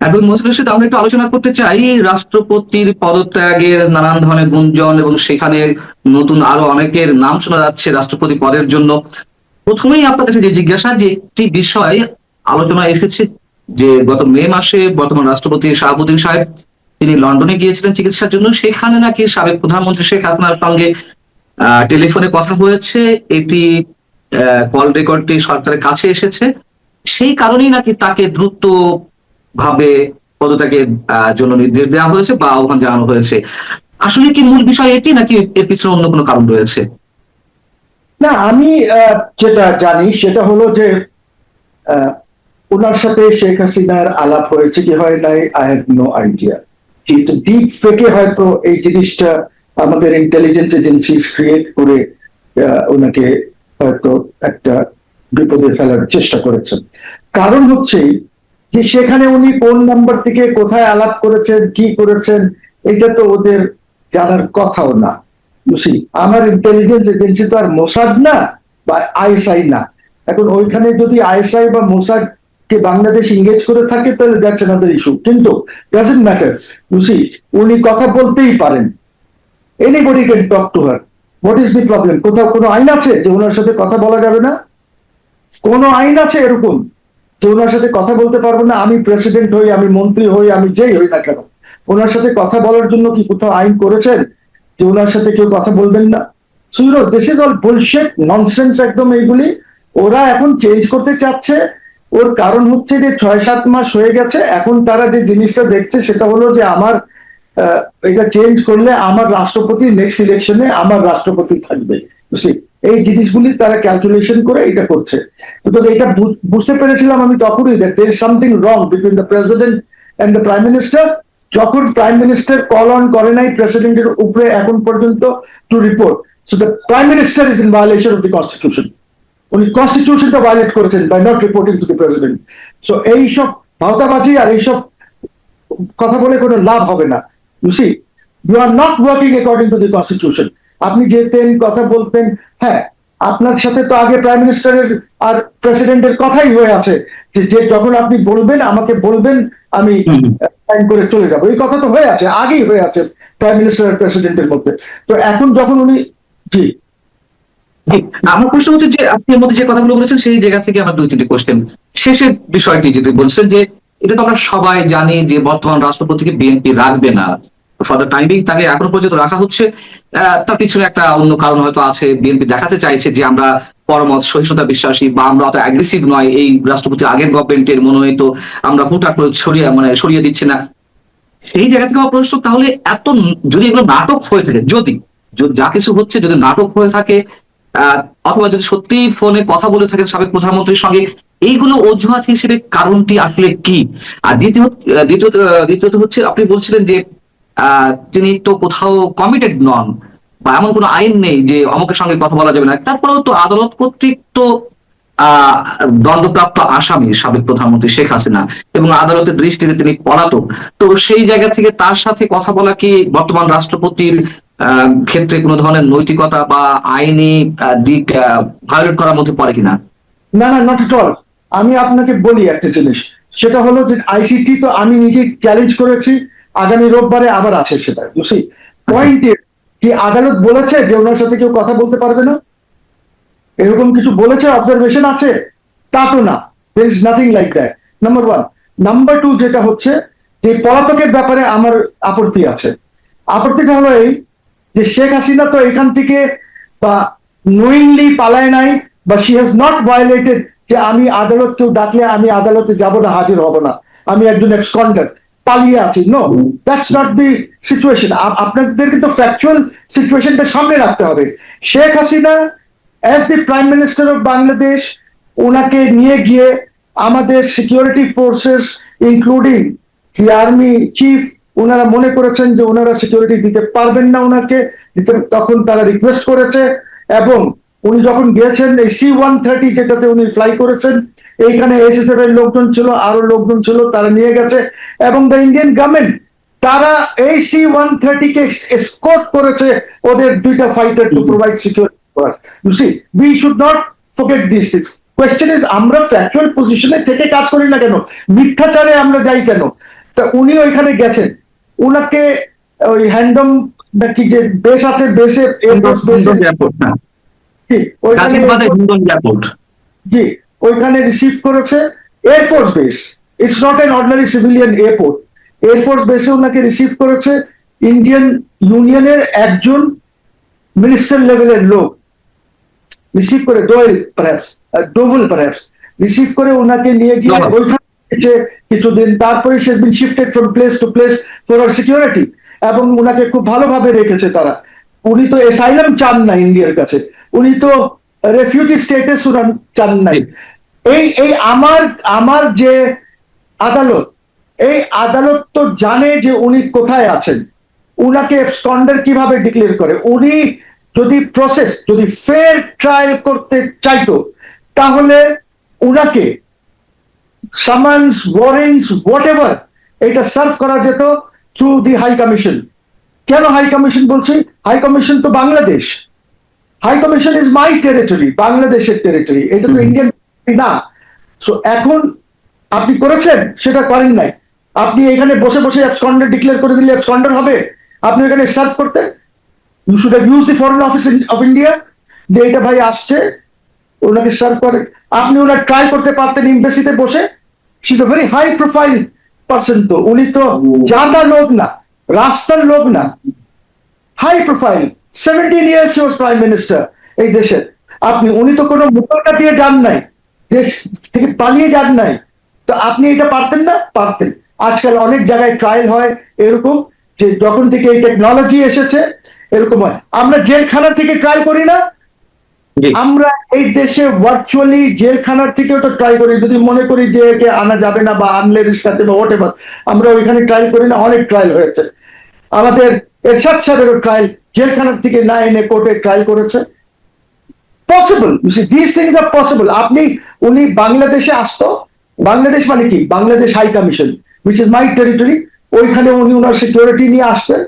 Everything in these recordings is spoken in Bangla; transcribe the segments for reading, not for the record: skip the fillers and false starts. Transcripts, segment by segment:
এবং মহসিনের সাথে আমরা একটু আলোচনা করতে চাই রাষ্ট্রপতির পদত্যাগের নানান ধরনের গুঞ্জন, এবং সেখানে নতুন আরো অনেকের নাম শোনা যাচ্ছে রাষ্ট্রপতি পদের জন্য। প্রথমেই আপনার কাছে যে জিজ্ঞাসা, যে একটি বিষয় আলোচনা এসেছে, যে গত মে মাসে বর্তমান রাষ্ট্রপতি শাহাবুদ্দিন সাহেব তিনি লন্ডনে গিয়েছিলেন চিকিৎসার জন্য। সেখানে নাকি সাবেক প্রধানমন্ত্রী শেখ হাসিনার সঙ্গে টেলিফোনে কথা হয়েছে। এটি কল রেকর্ডটি সরকারের কাছে এসেছে। সেই কারণেই নাকি তাকে দ্রুত ভাবে পদত্যাগের জন্য নির্দেশ দেওয়া হয়েছে বা আহ্বান জানানো হয়েছে। আসলে কি মূল বিষয় এটি, নাকি এর পিছনে অন্য কোনো কারণ রয়েছে? না, আমি যেটা জানি সেটা হলো যে ওনার সাথে শেখ হাসিনার আলাপ হয়েছে কি হয় নাই, আই হ্যাভ নো আইডিয়া। কিন্তু ডিপ ফেকে হয়তো এই জিনিসটা আমাদের ইন্টেলিজেন্স এজেন্সি ক্রিয়েট করে ওনাকে হয়তো একটা বিপদে ফেলার চেষ্টা করেছেন। কারণ হচ্ছে যে সেখানে উনি কোন নাম্বার থেকে কোথায় আলাপ করেছেন, কি করেছেন, এটা তো ওদের জানার কথাও না। বুঝি, আমার ইন্টেলিজেন্স এজেন্সি তো আর মোসাদ না বা আইএসআই না। এখন ওইখানে যদি আইএসআই বা মোসাদ কে বাংলাদেশ ইংগেজ করে থাকে তাহলে দ্যাটস অ্যানাদার ইস্যু, কিন্তু ডাজন্ট ম্যাটার। বুঝি, উনি কথা বলতেই পারেন, anybody can talk to her. What is the problem? কোথাও কোনো আইন আছে যে ওনার সাথে কথা বলা যাবে না? কোন আইন আছে এরকম যে ওনার সাথে কথা বলতে পারবো না? আমি প্রেসিডেন্ট হই, আমি মন্ত্রী হই, আমি যেই হই না কেন, ওনার সাথে কথা বলার জন্য কি কোথাও আইন করেছেন যে ওনার সাথে কেউ কথা বলবেন না? So you know, this is all bullshit, nonsense একদম এইগুলি। ওরা এখন চেঞ্জ করতে চাচ্ছে। ওর কারণ হচ্ছে যে 6-7 মাস হয়ে গেছে, এখন তারা যে জিনিসটা দেখছে সেটা হলো যে আমার এটা চেঞ্জ করলে আমার রাষ্ট্রপতি নেক্সট ইলেকশনে আমার রাষ্ট্রপতি থাকবে। বুঝছি, এই জিনিসগুলি তারা ক্যালকুলেশন করে এটা করছে। তো এটা বুঝতে পেরেছিলাম আমি তখনই, that there is something wrong between the president and the prime minister. যখন প্রাইম মিনিস্টার কল অন করে নাই প্রেসিডেন্টের উপরে এখন পর্যন্ত to report, so the prime minister is in violation of the constitution. উনি কনস্টিটিউশনটা ভায়োলেট করেছেন by not reporting to the president. So এইসব ভাওতাবাজি আর এইসব কথা বলে কোনো লাভ হবে না। You see, you are not working according to the constitution. আপনি যেতেন, কথা বলতেন, হ্যাঁ, আপনার সাথে তো আগে প্রাইম মিনিস্টারের আর প্রেসিডেন্টের কথাই হয়ে আছে যে যখন আপনি বলবেন আমাকে বলবেন, আমি সাইন করে চলে যাবো। এই কথা তো হয়ে আছে, আগেই হয়ে আছে প্রাইম মিনিস্টার আর প্রেসিডেন্টের মধ্যে। তো এখন যখন উনি, জি, আমার প্রশ্ন হচ্ছে যে আপনি এর মধ্যে যে কথাগুলো বলেছেন সেই জায়গা থেকে আমার 2-3টি কোশ্চেন। শেষের বিষয়টি যদি বলছেন যে এটা তো আমরা সবাই জানি যে বর্তমান রাষ্ট্রপতিকে বিএনপি রাখবে না ফর দ্য টাইমিং, তাকে এখনো পর্যন্ত রাখা হচ্ছে। তার পিছনে একটা অন্য কারণ হয়তো আছে। বিএনপি দেখাতে চাইছে যে আমরা পরমত সহিষ্ণুতা বিশ্বাসী, বা আমরা অত অ্যাগ্রেসিভ নয় এই রাষ্ট্রপতি আগের গভর্নমেন্টের মনোনীত, আমরা হুটহাট করে সরিয়ে দিচ্ছি না। সেই জায়গা থেকে আমার প্রশ্ন, তাহলে এত যদি এগুলো নাটক হয়ে থাকে, যদি যা কিছু হচ্ছে যদি নাটক হয়ে থাকে, আহ অথবা যদি সত্যি ফোনে কথা বলে থাকেন সাবেক প্রধানমন্ত্রীর সঙ্গে, এইগুলো অজুহাত হিসেবে কারণটি আসলে কি? আর দ্বিতীয়ত হচ্ছে, আপনি বলছিলেন যে তিনি তো কোথাও কমিটেড নন, বা এমন কোনো আইন নেই যে অমুকের সঙ্গে কথা বলা যাবে না। তারপরেও তো আদালত কর্তৃক তো আহ দণ্ডপ্রাপ্ত আসামি সাবেক প্রধানমন্ত্রী শেখ হাসিনা, এবং আদালতের দৃষ্টিতে তিনি পলাতক। তো সেই জায়গা থেকে তার সাথে কথা বলা কি বর্তমান রাষ্ট্রপতির ক্ষেত্রে কোনো ধরনের নৈতিকতা বা আইনি দিক ভায়োলেট করার মধ্যে পড়ে কিনা? না না, নট এট অল। আমি আপনাকে বলি একটা জিনিস, সেটা হলো যে আইসিটি তো আমি নিজে চ্যালেঞ্জ করেছি, আগামী রোববারে আবার আছে সেটা। বুঝছি, পয়েন্ট কি আদালত বলেছে যে ওনার সাথে কেউ কথা বলতে পারবে না? এরকম কিছু বলেছে, অবজারভেশন আছে? তা তো না, there is nothing like that, number one. Number two, যেটা হচ্ছে যে পলাতকের ব্যাপারে আমার আপত্তি আছে। আপত্তিটা হলো এই যে শেখ হাসিনা তো এখান থেকে বা নোয়িংলি পালায় নাই, বা শি হ্যাজ নট ভায়োলেটেড যে আমি আদালত কেউ ডাকলে আমি আদালতে যাব না, হাজির হব না, আমি একজন এক্সকন্ডাক্ট পালিয়ে আছি। No, that's not the situation. আপনাদের কিন্তু ফ্যাকচুয়াল সিচুয়েশনটা সামনে রাখতে হবে। Sheikh Hasina as the prime minister of Bangladesh, ওনাকে নিয়ে গিয়ে আমাদের security forces including the army chief, ওনারা মনে করেছেন যে ওনারা সিকিউরিটি দিতে পারবেন না ওনাকে দিতে, তখন তারা রিকোয়েস্ট করেছে। এবং উনি যখন গিয়েছেন এই C-130 যেটাতে উনি ফ্লাই করেছেন, এইখানে SSF এর লোকজন ছিল, আরো লোকজন ছিল, তারা নিয়ে গেছে। এবং দ্য ইন্ডিয়ান গভর্নমেন্ট তারা এই C-130 কে এসকর্ট করেছে ওদের 2টা fighter to provide security. You see, we should not forget these things. Question is, আমরা ফ্যাকচুয়াল পজিশনে থেকে কাজ করি না কেন? মিথ্যাচারে আমরা যাই কেন? তা উনি ওইখানে গেছেন, উনাকে ওই হ্যান্ডম নাকি যে বেস আছে, বেসে এয়ারফোর্স বেসে, এয়ারপোর্ট না, ওইখানে গাজীবাদে হিন্দন এয়ারপোর্ট। জি ওইখানে রিসিভ করেছে air force base. It's not an ordinary civilian airport. Air force বেসে ওনাকে রিসিভ করেছে ইন্ডিয়ান ইউনিয়নের একজন মিনিস্টার লেভেলের লোক, রিসিভ করে ডোভেল পারহ্যাপস রিসিভ করে ওনাকে নিয়ে গিয়ে ওইখানে কিছুদিন, তারপরে সে been shifted from place to place for security, এবং ওনাকে খুব ভালোভাবে রেখেছে তারা। উনি তো এসাইলাম চান না ইন্ডিয়ার কাছে, উনি তো রেফিউজি স্টেটাস চান নাই। এই এই আমার আমার যে আদালত, এই আদালত তো জানে যে উনি কোথায় আছেন, উনাকে এবসকন্ডার কিভাবে ডিক্লেয়ার করে। উনি যদি প্রসেস, যদি ফেয়ার ট্রায়াল করতে চাইতো, তাহলে উনাকে সামান্স, ওয়ারেন্টস, হোয়াটএভার এটা সার্ভ করা যেত থ্রু দি হাই কমিশন। কেন হাই কমিশন বলছি? হাই কমিশন তো Bangladesh, high commission is my territory, বাংলাদেশের টেরিটরি, এটা তো ইন্ডিয়ান না। সো এখন আপনি করেছেন, সেটা করেন নাই। আপনি এখানে বসে বসে অ্যাবসকন্ডার ডিক্লেয়ার করে দিলে অ্যাবসকন্ডার হবে? আপনি এখানে সার্ভ করতে, you should have use the foreign office of India, যে এটা ভাই আসছে, ওনাকে সার্ভ করেন। আপনি ওনার ট্রাই করতে পারতেন এমবেসিতে বসে। She is a very high profile person, তো উনি তো জাদা লোক না, রাস্তার লোক না, high profile. 17 years he was prime minister এই দেশের। উনি তো কোনো মুখটা দিয়ে যান নাই, দেশ থেকে পালিয়ে যান নাই। তো আপনি এটা পারতেন না? পারতেন। আজকাল অনেক জায়গায় ট্রায়াল হয় এরকম, যে যখন থেকে এই টেকনোলজি এসেছে এরকম হয়। আমরা জেলখানা থেকে ট্রাই করি না, আমরা এই দেশে ভার্চুয়ালি জেলখানার থেকেও তো ট্রাই করি, যদি মনে করি যে একে আনা যাবে না বা আনলে রিস্ক আছে বা হোয়াট এভার, আমরা ওইখানে ট্রাই করি না। অনেক ট্রায়াল হয়েছে, আমাদের এরশাদ সাহেবেরও ট্রায়াল জেলখানার থেকে না এনে কোর্টে ট্রায়াল করেছে। Possible, this things are possible. উনি বাংলাদেশে আসতো, বাংলাদেশ মানে কি, Bangladesh high commission which is my territory, ওইখানে উনি ওনার সিকিউরিটি নিয়ে আসতেন,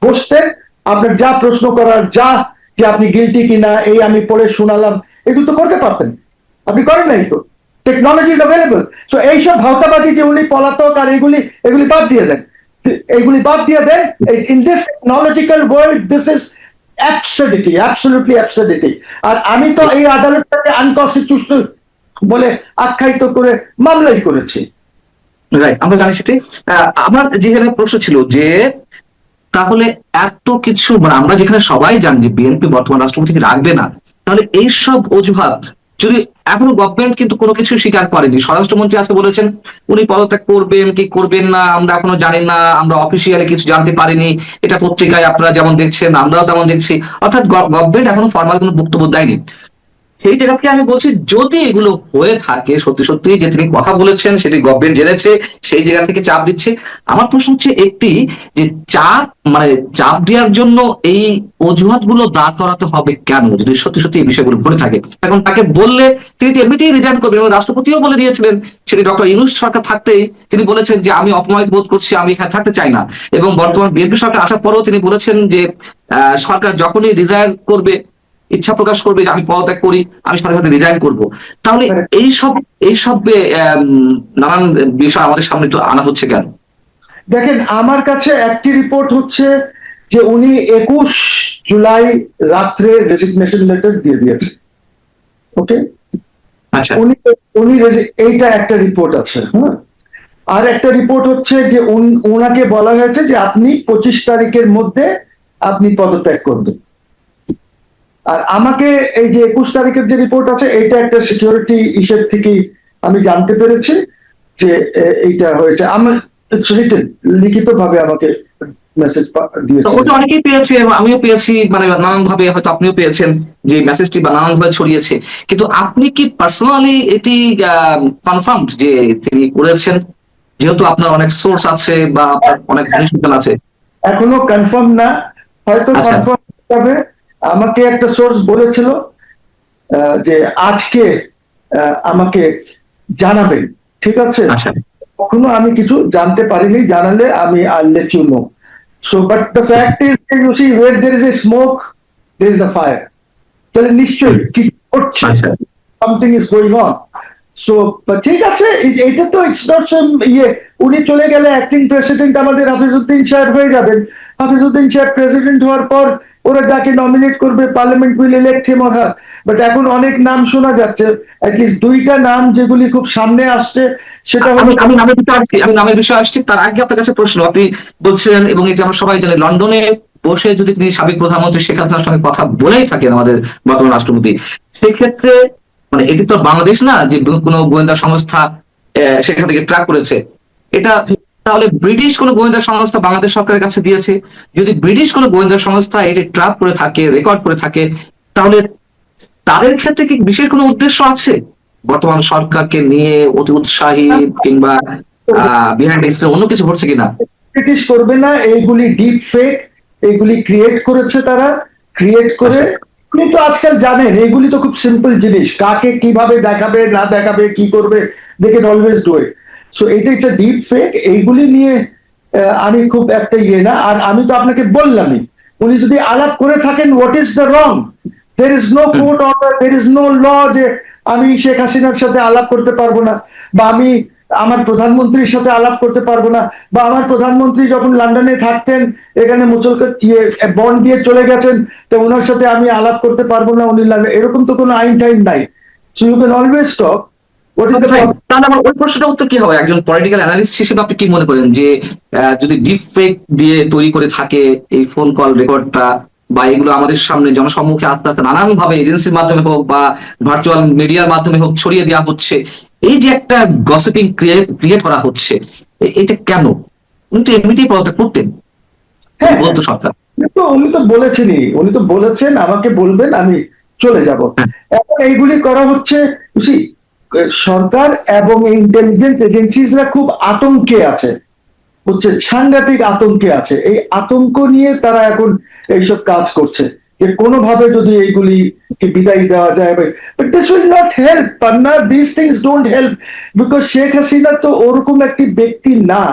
বসতেন, আপনার যা প্রশ্ন করার, যা যে আপনি গিলটি কিনা এই আমি পড়ে শোনালাম, এগুলো তো করতে পারতেন। আপনি করেন নাই তো, টেকনোলজি ইজ অ্যাভেলেবল। সো এইসব ভাওতাবাজি যে উনি পলাতক আর এগুলি বাদ দিয়ে দেন, এগুলি বাদ দিয়ে দেন। In this technological world this is absurdity, absolutely absurdity. আর আমি তো এই আদালতটাকে আনকনস্টিটিউশনাল বলে আখ্যায়িত করে মামলাই করেছি। রাইট, আমরা জানি সেটাই। আমার যেখানে প্রশ্ন ছিল যে তাহলে এত কিছু, মানে আমরা যেখানে সবাই জানি যে বিএনপি বর্তমান রাষ্ট্রপতিকে রাখবে না, তাহলে এইসব অজুহাত যদি এখনো গভর্নমেন্ট কিন্তু কোনো কিছু স্বীকার করেনি। স্বরাষ্ট্রমন্ত্রী আজকে বলেছেন উনি পদত্যাগ করবেন কি করবেন না আমরা এখনো জানি না, আমরা অফিসিয়ালি কিছু জানতে পারিনি, এটা পত্রিকায় আপনারা যেমন দেখছেন আমরাও তেমন দেখছি, অর্থাৎ গভর্নমেন্ট এখনো ফর্মাল কোনো বক্তব্য দেয়নি। সেই জায়গা থেকে আমি বলছি, যদি এগুলো হয়ে থাকে সত্যি সত্যি যে তিনি কথা বলেছেন সেটি গভর্নমেন্ট জেনেছে, সেই জায়গা থেকে চাপ দিচ্ছে, আমার প্রশ্ন হচ্ছে একটি, যে চাপ মানে চাপ দেওয়ার জন্য এই অজুহাত গুলো দাঁড় করাতে হবে কেন, যদি সত্যি সত্যি এই বিষয়গুলো ঘটে থাকে? এখন তাকে বললে তিনি তো এমনিতেই রিজাইন করবেন, এবং রাষ্ট্রপতিও বলে দিয়েছিলেন, সেটি ডক্টর ইউনূস সরকার থাকতেই তিনি বলেছেন যে আমি অপমানিত বোধ করছি, আমি এখানে থাকতে চাই না। এবং বর্তমান বিএনপি সরকার আসার পরেও তিনি বলেছেন যে সরকার যখনই রিজাইন করবে, ইচ্ছা প্রকাশ করবে যে আমি পদত্যাগ করি, আমি সাথে সাথে রিজাইন করব। তাহলে এইসব নানান বিষয় আমাদের সামনে তো আনা হচ্ছে কেন? দেখেন, আমার কাছে একটি রিপোর্ট হচ্ছে যে উনি 21 জুলাই রাত্রে রেজিগনেশন লেটার দিয়ে দিয়েছে। ওকে, আচ্ছা, উনি এইটা একটা রিপোর্ট আছে। হ্যাঁ, আর একটা রিপোর্ট হচ্ছে যে ওনাকে বলা হয়েছে যে আপনি 25 তারিখের মধ্যে আপনি পদত্যাগ করবেন। আর আমাকে এই যে 21 তারিখের যে রিপোর্ট আছে, এটা একটা সিকিউরিটি ইস্যু থেকে আমি জানতে পেরেছি যে এইটা হয়েছে। আমার লিখিত ভাবে আমাকে মেসেজ দিয়েছে, ওটা অনেকেই পেয়েছে এবং আমিও পেয়েছি, মানে নানান ভাবে হয়তো আপনিও পেয়েছেন যে মেসেজটি বা নানান ভাবে ছড়িয়েছে। কিন্তু আপনি কি পার্সোনালি এটি কনফার্মড যে তিনি করেছেন, যেহেতু আপনার অনেক সোর্স আছে বা আপনার অনেক ঘনিষ্ঠজন আছে? এখনো কনফার্ম না, হয়তো কনফার্ম হবে। আমাকে একটা সোর্স বলেছিল যে আজকে আমাকে জানাবেন, ঠিক আছে। কখনো আমি কিছু জানতে পারিনি, জানালে আমি I'll let you know. So but the fact is, you see, where there is a smoke there is a fire. তাহলে নিশ্চয়ই কিছু হচ্ছে, something is going on. So ঠিক আছে, এটা তো ইটস নট ইয়ে, উনি চলে গেলে অ্যাক্টিং প্রেসিডেন্ট আমাদের হাফিজউদ্দিন সাহেব হয়ে যাবেন। হাফিজউদ্দিন সাহেব প্রেসিডেন্ট হওয়ার পর ওরা যাকে নমিনেট করবে parliament will elect him or her. But এখন অনেক নাম শোনা যাচ্ছে, অ্যাটলিস্ট দুইটা নাম যেগুলি খুব সামনে আসছে, সেটা হলো আমি আমি নামের বিষয়ে আসছি, আমি নামের বিষয়ে আসছি, তার আগে আপনার কাছে প্রশ্ন। আপনি বলছিলেন, এবং এটা আমরা সবাই জানি, লন্ডনে বসে যদি তিনি সাবেক প্রধানমন্ত্রী শেখ হাসিনার সঙ্গে কথা বলেই থাকেন আমাদের বর্তমান রাষ্ট্রপতি, সেক্ষেত্রে মানে এটি তো বাংলাদেশ না যে কোনো গোয়েন্দা সংস্থা সেখান থেকে ট্র্যাক করেছে এটা। তাহলে ব্রিটিশ কোনো গোয়েন্দা সংস্থা বাংলাদেশ সরকারের কাছে দিয়েছে? যদি ব্রিটিশ কোনো গোয়েন্দা সংস্থা এটি ট্র্যাক করে থাকে, রেকর্ড করে থাকে, তাহলে তাদের ক্ষেত্রে কি বিশেষ কোনো উদ্দেশ্য আছে বর্তমান সরকারকে নিয়ে অতি উৎসাহী, কিংবা বিহাইন্ড অন্য কিছু ঘটছে কিনা? ব্রিটিশ করবে না, এইগুলি ডিপ ফেক, এইগুলি ক্রিয়েট করেছে তারা, ক্রিয়েট করে। আচ্ছা। আপনি তো আজকাল জানেন এইগুলি তো খুব সিম্পল জিনিস, কাকে কিভাবে দেখাবে না দেখাবে কি করবে, they can always do it. So এটা একটা ডিপ ফেক, এইগুলি নিয়ে আমি খুব একটা ইয়ে না। আর আমি তো আপনাকে বললামই, উনি যদি আলাপ করে থাকেন, what is the wrong? There is no court order, there is no law যে আমি শেখ হাসিনার সাথে আলাপ করতে পারবো না, বা আমি আমার প্রধানমন্ত্রীর সাথে আলাপ করতে পারবো না, বা আমার প্রধানমন্ত্রী যখন লন্ডনে থাকতেন এখানে মুচলকে বন্ড দিয়ে চলে গেছেন, তো ওনার সাথে আমি আলাপ করতে পারবো না, উনি এরকম তো কোনো আইন টাইন নাই। So you can always talk. What is the problem? তাহলে আমার ওই প্রশ্নটা উত্তর কি হবে, একজন পলিটিক্যাল অ্যানালিস্ট হিসেবে আপনি কি মনে করেন যে যদি ডিপ ফেক দিয়ে তৈরি করে থাকে এই ফোন কল রেকর্ডটা, বা এগুলো আমাদের সামনে জনসম্মুখে আস্তে আস্তে নানান ভাবে এজেন্সির মাধ্যমে হোক বা ভার্চুয়াল মিডিয়ার মাধ্যমে হোক ছড়িয়ে দেওয়া হচ্ছে, এই যে একটা গসিপিং ক্রিয়েট করা হচ্ছে, এটা কেন? উনি তো এমনিতেই পদত্যাগ করতেন, হ্যাঁ, বলতো সরকার। তো উনি তো বলেছেনই, উনি তো বলেছেন আমাকে বলবেন আমি চলে যাব। এখন এইগুলি করা হচ্ছে, বুঝি, সরকার এবং ইন্টেলিজেন্স এজেন্সিসরা খুব আতঙ্কে আছে, বুঝছেন, সাংঘাতিক আতঙ্কে আছে। এই আতঙ্ক নিয়ে তারা এখন এইসব কাজ করছে যে কোনোভাবে যদি এইগুলি বিদায় দেওয়া যায়। But this will not help Panna, this things don't help, because Sheikh Hasina তো ওরকম একটি ব্যক্তি না।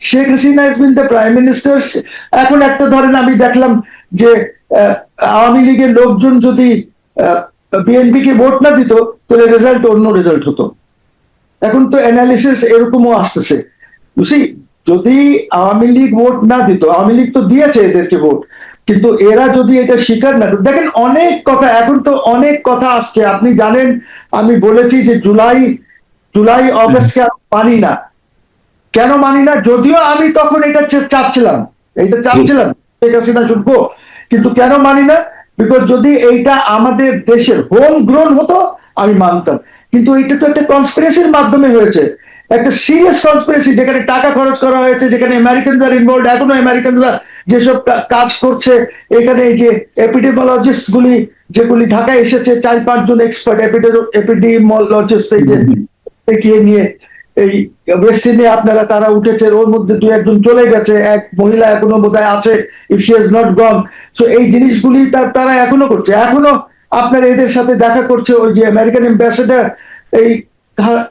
Sheikh Hasina is been the prime minister. এখন একটা ধরেন আমি দেখলাম যে আওয়ামী লীগের লোকজন যদি বিএনপি কে ভোট না দিত, তাহলে রেজাল্ট অন্য রেজাল্ট হতো। এখন তো অ্যানালিসিস এরকমও আসতেছে, বুঝি, যদি আওয়ামী লীগ ভোট না দিত, আওয়ামী লীগ তো দিয়েছে এদেরকে ভোট, কিন্তু এরা যদি এটা স্বীকার না করে, দেখেন অনেক কথা, এখন তো অনেক কথা আসছে। আপনি জানেন আমি বলেছি যে জুলাই অগস্টকে আমি মানি না। কেন মানি না? যদিও আমি তখন এটা চাচ্ছিলাম, শেখ হাসিনা যুদ্ধ, কিন্তু কেন মানি না? বিকজ যদি এইটা আমাদের দেশের হোম গ্রোন হতো আমি মানতাম, কিন্তু এটা তো একটা কনস্পিরেসির মাধ্যমে হয়েছে, একটা সিরিয়াস কনস্পিরেসি, যেখানে টাকা খরচ করা হয়েছে, যেখানে আমেরিকানরা ইনভলভ, এখনো আমেরিকানরা যেসব কাজ করছে এখানে। এই যে এপিডেমিওলজিস্ট গুলি যেগুলি ঢাকায় এসেছে, 4-5 জন এক্সপার্ট এপিডেমিওলজিস্ট, এই যে দেখিয়ে নিয়ে এই ওয়েস্ট ইন্ডিয়া আপনারা তারা উঠেছে, ওর মধ্যে 2-1 জন চলে গেছে, এক মহিলা এখনো বোধহয় আছে, if she has not gone. So এই জিনিসগুলি তারা এখনো করছে, এখনো আপনার এদের সাথে দেখা করছে, ওই যে আমেরিকান অ্যাম্বাসেডার এই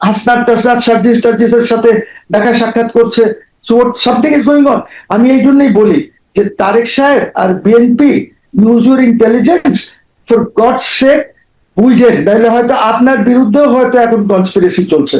হাসনাত টাসনাত সার্জিসের সাথে দেখা সাক্ষাৎ করছে। So something is going on. আমি এই জন্যই বলি যে তারেক সাহেব আর BNP, use your intelligence, for God sake বুঝেন, নাহলে হয়তো আপনার বিরুদ্ধেও হয়তো এখন কনস্পিরেসি চলছে।